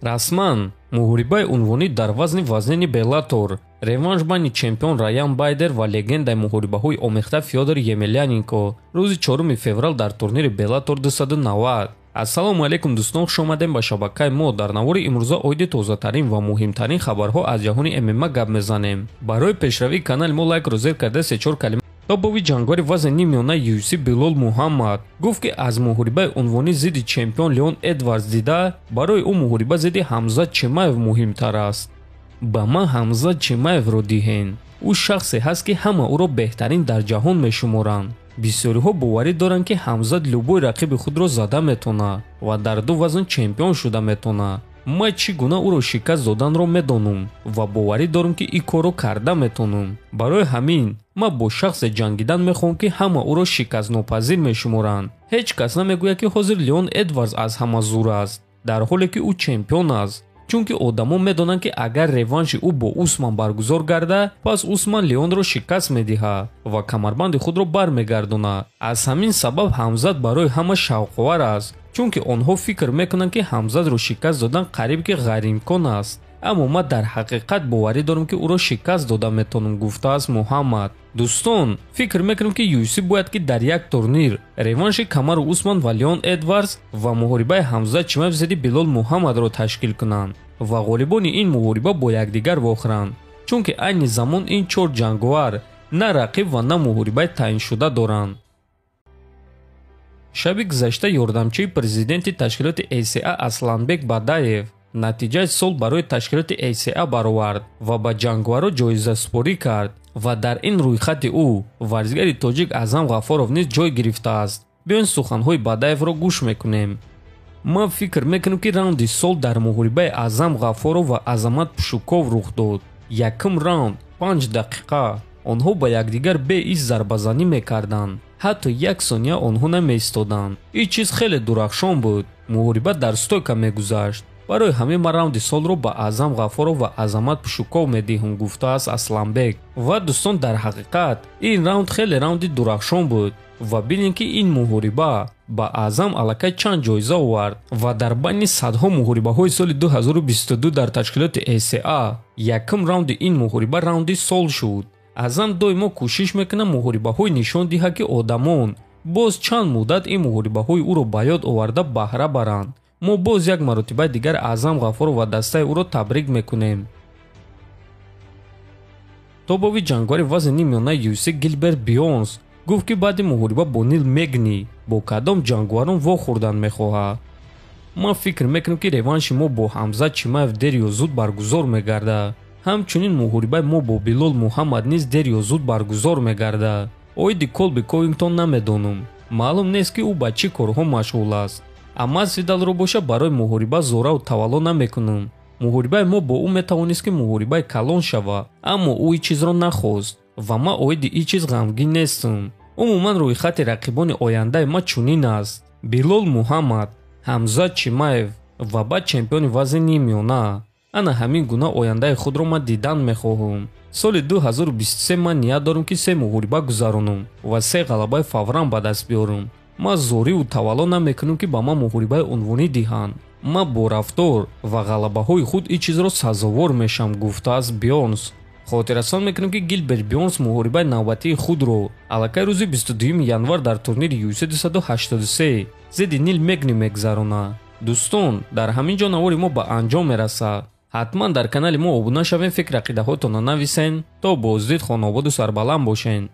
расман муҳорибаи унвонӣ дар вазни вазнини Беллатор, реванш байни чемпион Райан Байдер ва легендаи муҳорибаҳои омехта Фёдор Емельяненко рӯзи 4 феврал дар турнири Беллатор 290. Ассалому алайкум дӯстон, хуш омадем ба шабакаи мо. Дар навори имрӯза оиди тозатарин ва муҳимтарин хабарҳо аз ҷаҳони ММА гап мезанем. Барои пешравии канали мо лайк розер карда 3-4 калима. Тобови ҷангори вазни нимёнаи UFC Билол Муҳаммад гуфт ки аз муҳорибаи унвонӣ зидди чемпион Леон Эдвардс дида, барои ӯ муҳориба зидди Ҳамзат Чимаев муҳимтар аст. ба ман Ҳамзат Чимаевро диҳен. ӯ шахсе ҳаст ки ҳама ӯро беҳтарин дар ҷаҳон мешуморанд. бисёриҳо боварӣ доранд ки Ҳамзат любой рақиби худро зада метавонад ва дар ду вазн чемпион шуда метавонад. ман чӣ гуна ӯро шикаст доданро медонам ва боварӣ дорам ки ин корро карда метавонам. барои ҳамин ман бо шахсе ҷангидан мехоҳам ки ҳама ӯро шикастнопазир мешуморанд. ҳеҷ кас намегӯяд ки ҳозир Леон Эдвардс аз ҳама зур аст, дар ҳоле ки ӯ чемпион аст. чунки одамо медонанд ки агар реванши ӯ бо Усман баргузор гарда, пас Усман Леонро шикаст медиҳад ва камарбанди худро бармегардонад. аз ҳамин сабаб Ҳамзат барои ҳама шавқовар аст, чунки онҳо фикр мекунанд ки Ҳамзатро шикаст додан қариб ки ғайриимкон аст. аммо ман дар ҳақиқат боварӣ дорам ки ӯро шикаст дода метавонам, гуфтааст Муҳаммад. дӯстон, фикр мекунам ки UFC бояд ки дар як турнир реванши Камару Усман ва Леон Эдвардс ва муҳорибаи Ҳамзат Чимаев зидди Билол Муҳаммадро ташкил кунанд ва ғолибони ин муҳориба бо якдигар вохӯранд, чунки айни замон ин чор ҷанговар на рақиб ва на муҳорибаи таъиншуда доранд. шаби гузашта ёрдамчии президенти ташкилоти ACA Асланбек Бадаев натиҷаи сол барои ташкилоти ACA баровард ва ба ҷанговаро ҷоизаспорӣ кард ва дар ин рӯйхати ӯ варзигари тоҷик Аъзам Ғафоров низ ҷой гирифтааст. биён суханҳои Бадаевро гӯш мекунем. ман фикр мекунам ки раунди сол дар муҳорибаи Аъзам Ғафоров ва Азамат Пушуков рух дод. якум раунд 5 дақиқа онҳо ба якдигар беис зарбазанӣ мекарданд. ҳатто як сония онҳо намеистоданд. ин чиз хеле дурахшон буд. муҳориба дар стойка мегузашт. барои ҳамин ман раунди солро ба Аъзам Ғафоров ва Азамат Пушуков медиҳам, гуфтааст Асланбек. ва дӯстон, дар ҳақиқат ин раунд хеле раунди дурахшон буд ва бинем ки ин муҳориба ба Аъзам аллакай чанд ҷоиза овард ва дар байни садҳо муҳорибаҳои соли 2022 дар ташкилоти ACA якум раунди ин муҳориба раунди сол шуд. Аъзам доимо кӯшиш мекунад муҳорибаҳои нишон диҳад ки одамон боз чанд муддат ин муҳорибаҳои ӯро ба ёд оварда баҳра баранд. мо боз як маротибаи дигар Аъзам Ғафоров ва дастаи ӯро табрик мекунем. тобови ҷангори вазни нимёнаи UFC Гилберт Бёрнс гуфт ки баъди муҳориба бо Нил Мегни бо кадом ҷанговарон вохӯрдан мехоҳад. ман фикр мекунам ки реванши мо бо Ҳамзат Чимаев дер ё зуд баргузор мегардад. ҳамчунин муҳорибаи мо бо Билол Муҳаммад низ дер ё зуд баргузор мегардад. оиди Колби Ковингтон намедонам. маълум нест ки ӯ ба чӣ корҳо машғул аст. Масвидалро боша барои муҳориба зораву тавалло намекунам. муҳорибаи мо бо ӯ метавонист ки муҳорибаи калон шавад, аммо ӯ ин чизро нахост ва ман оиди ин чиз ғамгин нестам. умуман рӯйхати рақибони ояндаи ма чунин аст: Билол Муҳаммад, Ҳамзат Чимаев ва баъд чемпиони вазни нимёна. ана ҳамин гуна ояндаи худро ман дидан мехоҳам. соли 2023 ман ният дорам ки 3 муҳориба гузаронам ва 3 ғалабаи фавран ба даст биёрам. ман зориву тавалло намекунам ки ба ман муҳорибаи унвонӣ диҳанд. ман бо рафтор ва ғалабаҳои худ ин чизро сазовор мешавам, гуфтааст Бёрнс. хотиррасон мекунам ки Гилберт Бёрнс муҳорибаи навбатии худро аллакай рӯзи 22 январ дар турнири UFC 283 зидди Нил Мегни мегузаронад. дӯстон, дар ҳамин ҷо навори мо ба анҷом мерасад. ҳатман дар канали мо обуна шавем, фикр ақидаҳоятонро нависен. то боздид, хонободу сарбаланд бошен.